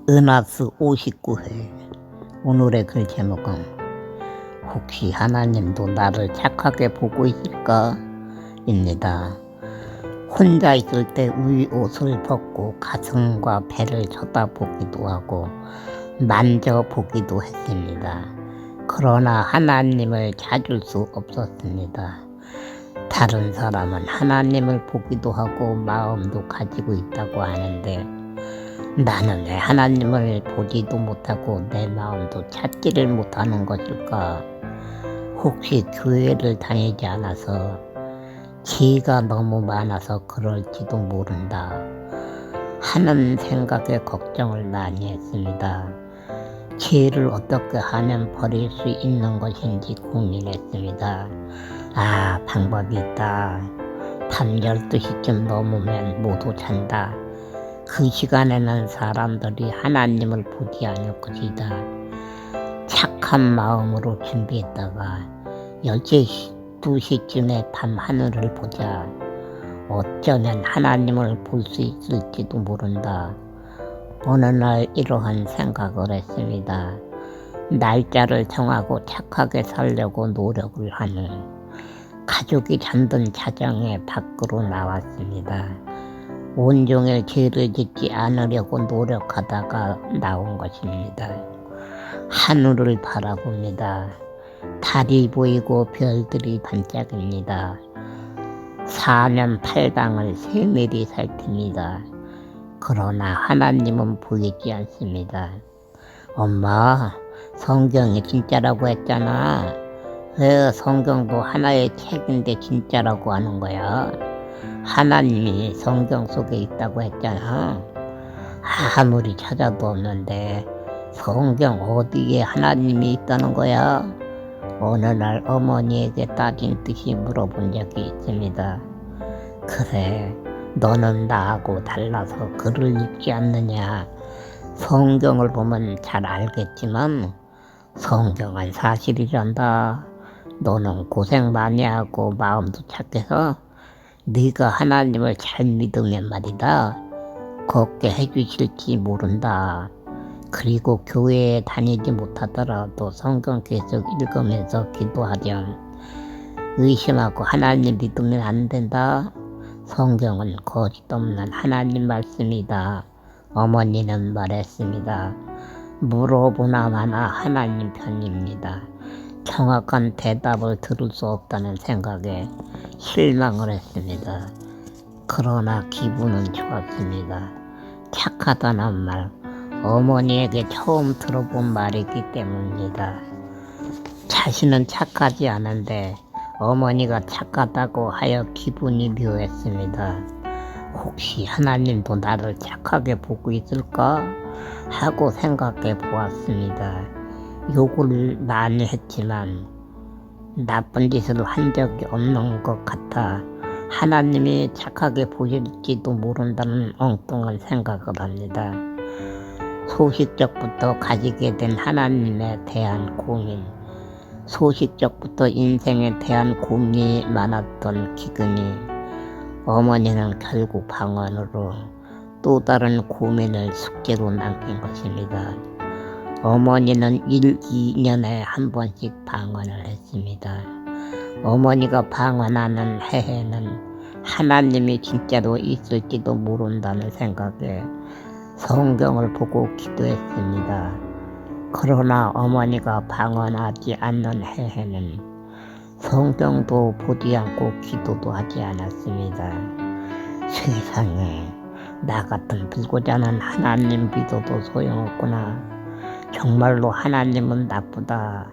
은하수 59회 오늘의 글 제목은 혹시 하나님도 나를 착하게 보고 있을까? 입니다. 혼자 있을 때 위 옷을 벗고 가슴과 배를 쳐다보기도 하고 만져보기도 했습니다. 그러나 하나님을 찾을 수 없었습니다. 다른 사람은 하나님을 보기도 하고 마음도 가지고 있다고 하는데 나는 왜 하나님을 보지도 못하고 내 마음도 찾지를 못하는 것일까? 혹시 교회를 다니지 않아서 지혜가 너무 많아서 그럴지도 모른다 하는 생각에 걱정을 많이 했습니다. 지혜를 어떻게 하면 버릴 수 있는 것인지 고민했습니다. 방법이 있다. 밤 12시쯤 넘으면 모두 잔다. 그 시간에는 사람들이 하나님을 보지 않을 것이다. 착한 마음으로 준비했다가 12시쯤에 밤 하늘을 보자. 어쩌면 하나님을 볼 수 있을지도 모른다. 어느 날 이러한 생각을 했습니다. 날짜를 정하고 착하게 살려고 노력을 하는 가족이 잠든 자정에 밖으로 나왔습니다. 온종일 죄를 짓지 않으려고 노력하다가 나온 것입니다. 하늘을 바라봅니다. 달이 보이고 별들이 반짝입니다. 사면 팔방을 세밀히 살핍니다. 그러나 하나님은 보이지 않습니다. 엄마, 성경이 진짜라고 했잖아. 왜 성경도 하나의 책인데 진짜라고 하는 거야? 하나님이 성경 속에 있다고 했잖아. 아무리 찾아도 없는데 성경 어디에 하나님이 있다는 거야? 어느 날 어머니에게 따진 듯이 물어본 적이 있습니다. 그래, 너는 나하고 달라서 글을 읽지 않느냐? 성경을 보면 잘 알겠지만 성경은 사실이란다. 너는 고생 많이 하고 마음도 착해서 네가 하나님을 잘 믿으면 말이다. 걷게 해주실지 모른다. 그리고 교회에 다니지 못하더라도 성경 계속 읽으면서 기도하렴. 의심하고 하나님 믿으면 안 된다. 성경은 거짓 없는 하나님 말씀이다. 어머니는 말했습니다. 물어보나 마나 하나님 편입니다. 정확한 대답을 들을 수 없다는 생각에 실망을 했습니다. 그러나 기분은 좋았습니다. 착하다는 말, 어머니에게 처음 들어본 말이기 때문입니다. 자신은 착하지 않은데 어머니가 착하다고 하여 기분이 묘했습니다. 혹시 하나님도 나를 착하게 보고 있을까? 하고 생각해 보았습니다. 욕을 많이 했지만 나쁜 짓을 한 적이 없는 것 같아 하나님이 착하게 보실지도 모른다는 엉뚱한 생각을 합니다. 소식적부터 가지게 된 하나님에 대한 고민, 소식적부터 인생에 대한 고민이 많았던 기근이 어머니는 결국 방언으로 또 다른 고민을 숙제로 남긴 것입니다. 어머니는 1, 2년에 한 번씩 방언을 했습니다. 어머니가 방언하는 해에는 하나님이 진짜로 있을지도 모른다는 생각에 성경을 보고 기도했습니다. 그러나 어머니가 방언하지 않는 해에는 성경도 보지 않고 기도도 하지 않았습니다. 세상에, 나 같은 불고자는 하나님 믿어도 소용없구나. 정말로 하나님은 나쁘다.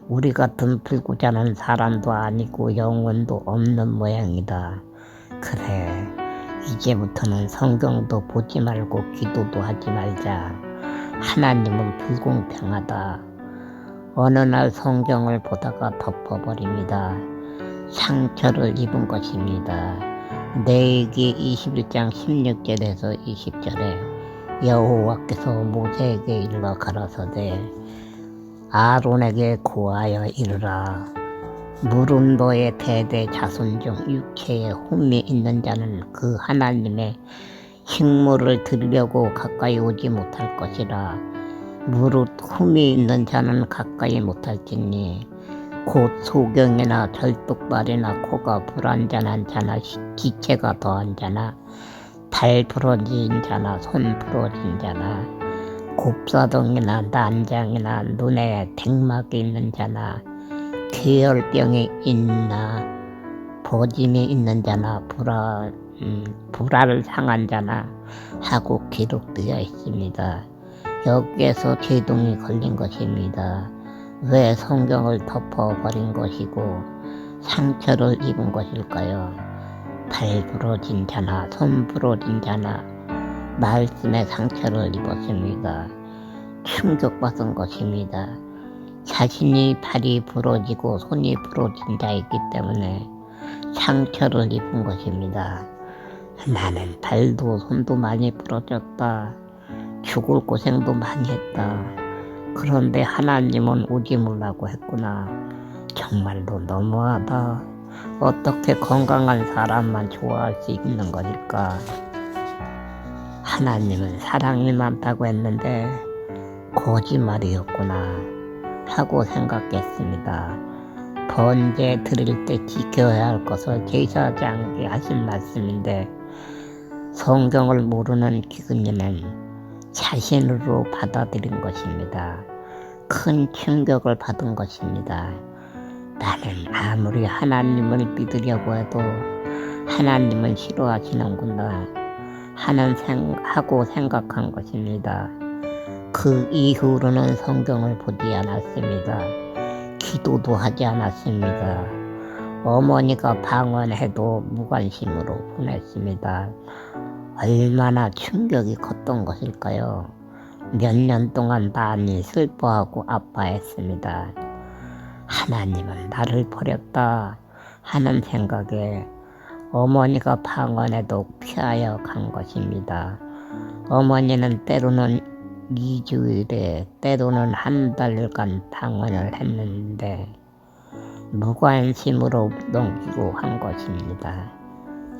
우리 같은 불구자는 사람도 아니고 영혼도 없는 모양이다. 그래, 이제부터는 성경도 보지 말고 기도도 하지 말자. 하나님은 불공평하다. 어느 날 성경을 보다가 덮어버립니다. 상처를 입은 것입니다. 레위기 21장 16절에서 20절에 여호와께서 모세에게 일러 가라사대 아론에게 고하여 이르라. 물은 너의 대대 자손 중 육체에 흠이 있는 자는 그 하나님의 식물을 들으려고 가까이 오지 못할 것이라 무릇 흠이 있는 자는 가까이 못할지니 곧 소경이나 절뚝발이나 코가 불완전한 자나 기체가 더한 자나 발 부러진 자나 손 부러진 자나 곱사동이나 난장이나 눈에 백막이 있는 자나 괴혈병이 있나 보짐이 있는 자나 불화를 상한 자나 하고 기록되어 있습니다. 여기에서 제동이 걸린 것입니다. 왜 성경을 덮어버린 것이고 상처를 입은 것일까요? 발 부러진 자나 손 부러진 자나 말씀에 상처를 입었습니다. 충격받은 것입니다. 자신이 발이 부러지고 손이 부러진 자이기 때문에 상처를 입은 것입니다. 나는 발도 손도 많이 부러졌다. 죽을 고생도 많이 했다. 그런데 하나님은 오지 말라고 했구나. 정말로 너무하다. 어떻게 건강한 사람만 좋아할 수 있는 것일까? 하나님은 사랑이 많다고 했는데 거짓말이었구나 하고 생각했습니다. 번제 드릴 때 지켜야 할 것을 제사장에게 하신 말씀인데 성경을 모르는 기근이는 자신으로 받아들인 것입니다. 큰 충격을 받은 것입니다. 나는 아무리 하나님을 믿으려고 해도 하나님은 싫어하시는구나 하고 생각한 것입니다. 그 이후로는 성경을 보지 않았습니다. 기도도 하지 않았습니다. 어머니가 방언해도 무관심으로 보냈습니다. 얼마나 충격이 컸던 것일까요? 몇 년 동안 많이 슬퍼하고 아파했습니다. 하나님은 나를 버렸다 하는 생각에 어머니가 방언해도 피하여 간 것입니다. 어머니는 때로는 2주일에 때로는 한 달간 방언을 했는데 무관심으로 넘기고 한 것입니다.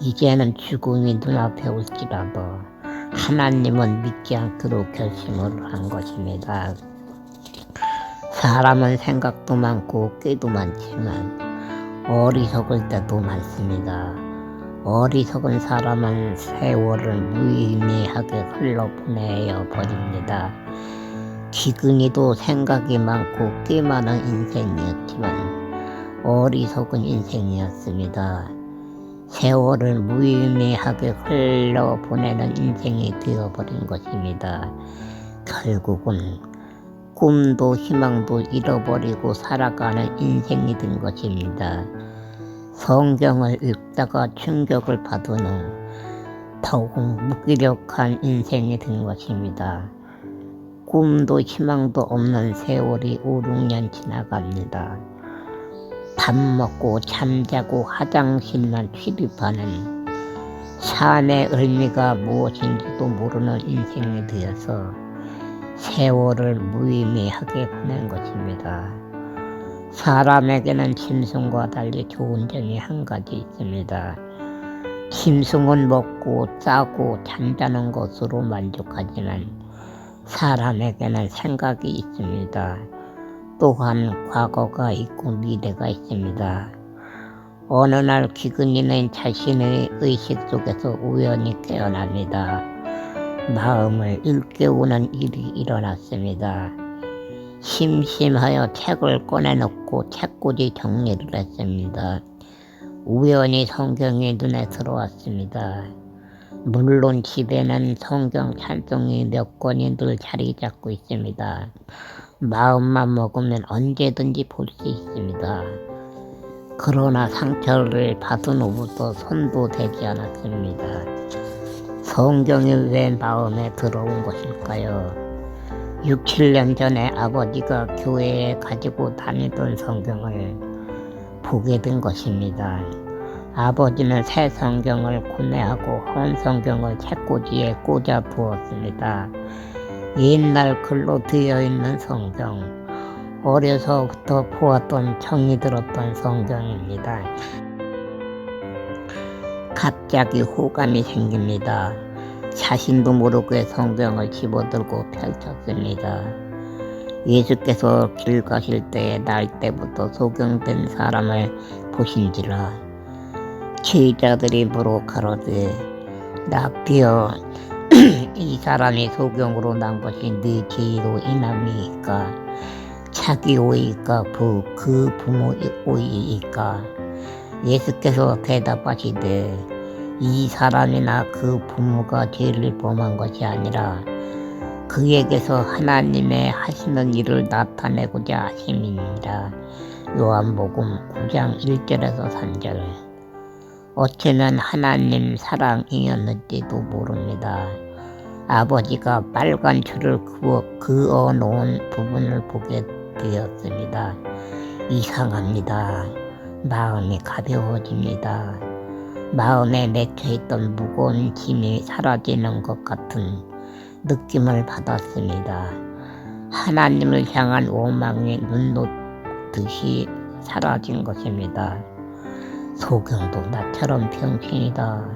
이제는 죽음이 눈앞에 올지라도 하나님은 믿지 않기로 결심을 한 것입니다. 사람은 생각도 많고 꾀도 많지만 어리석을 때도 많습니다. 어리석은 사람은 세월을 무의미하게 흘러보내어 버립니다. 기근이도 생각이 많고 꽤 많은 인생이었지만 어리석은 인생이었습니다. 세월을 무의미하게 흘러보내는 인생이 되어버린 것입니다. 결국은 꿈도 희망도 잃어버리고 살아가는 인생이 된 것입니다. 성경을 읽다가 충격을 받은 후 더욱 무기력한 인생이 된 것입니다. 꿈도 희망도 없는 세월이 5, 6년 지나갑니다. 밥 먹고 잠자고 화장실만 출입하는 삶의 의미가 무엇인지도 모르는 인생이 되어서 세월을 무의미하게 보낸 것입니다. 사람에게는 짐승과 달리 좋은 점이 한 가지 있습니다. 짐승은 먹고 싸고 잠자는 것으로 만족하지만 사람에게는 생각이 있습니다. 또한 과거가 있고 미래가 있습니다. 어느 날 기근이는 자신의 의식 속에서 우연히 깨어납니다. 마음을 일깨우는 일이 일어났습니다. 심심하여 책을 꺼내놓고 책꽂이 정리를 했습니다. 우연히 성경이 눈에 들어왔습니다. 물론 집에는 성경 찬송이 몇 권이 늘 자리 잡고 있습니다. 마음만 먹으면 언제든지 볼 수 있습니다. 그러나 상처를 받은 후부터 손도 대지 않았습니다. 성경이 왜 마음에 들어온 것일까요? 6, 7년 전에 아버지가 교회에 가지고 다니던 성경을 보게 된 것입니다. 아버지는 새 성경을 구매하고 헌 성경을 책꽂이에 꽂아 두었습니다. 옛날 글로 되어 있는 성경, 어려서부터 보았던 정이 들었던 자신도 모르게 성경을 집어들고 펼쳤습니다. 예수께서 길 가실 때에 날 때부터 소경된 사람을 보신지라. 제자들이 물어 가로되 랍비여 이 사람이 소경으로 난 것이 네 죄로 인함이니까 자기 오이까 그 부모의 오이이까. 예수께서 대답하시되 이 사람이나 그 부모가 죄를 범한 것이 아니라 그에게서 하나님의 하시는 일을 나타내고자 하심이니라. 요한복음 9장 1절에서 3절. 어쩌면 하나님 사랑이었는지도 모릅니다. 아버지가 빨간 줄을 그어 놓은 부분을 보게 되었습니다. 이상합니다. 마음이 가벼워집니다. 마음에 맺혀있던 무거운 짐이 사라지는 것 같은 느낌을 받았습니다. 하나님을 향한 오망이 눈놓듯이 사라진 것입니다. 소경도 나처럼 병신이다.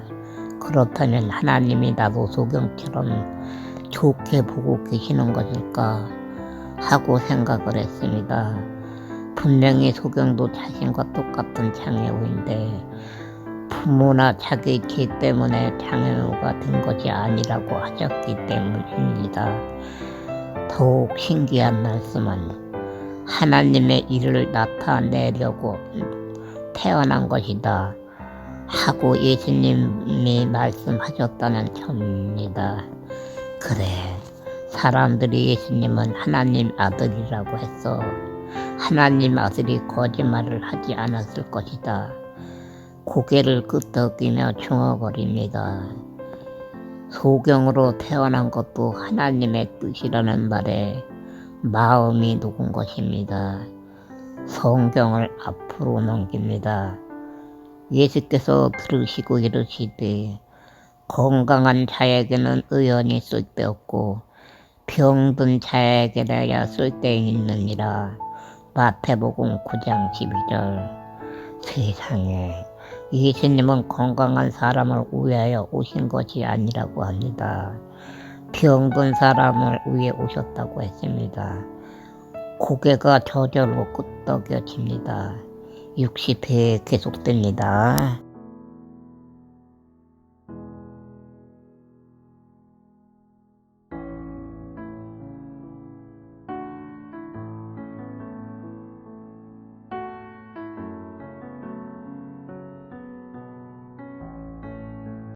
그렇다면 하나님이 나도 소경처럼 좋게 보고 계시는 것일까 하고 생각을 했습니다. 분명히 소경도 자신과 똑같은 장애우인데 부모나 자기 죄 때문에 장애우가 된 것이 아니라고 하셨기 때문입니다. 더욱 신기한 말씀은 하나님의 일을 나타내려고 태어난 것이다 하고 예수님이 말씀하셨다는 점입니다. 그래, 사람들이 예수님은 하나님 아들이라고 했어. 하나님 아들이 거짓말을 하지 않았을 것이다. 고개를 끄덕이며 중얼거립니다. 소경으로 태어난 것도 하나님의 뜻이라는 말에 마음이 녹은 것입니다. 성경을 앞으로 넘깁니다. 예수께서 들으시고 이르시되 건강한 자에게는 의연히 쓸데없고 병든 자에게라야 쓸데있느니라. 마태복음 9장 12절. 세상에, 예수님은 건강한 사람을 위하여 오신 것이 아니라고 합니다. 병든 사람을 위해 오셨다고 했습니다. 고개가 저절로 끄덕여집니다. 60회 계속됩니다.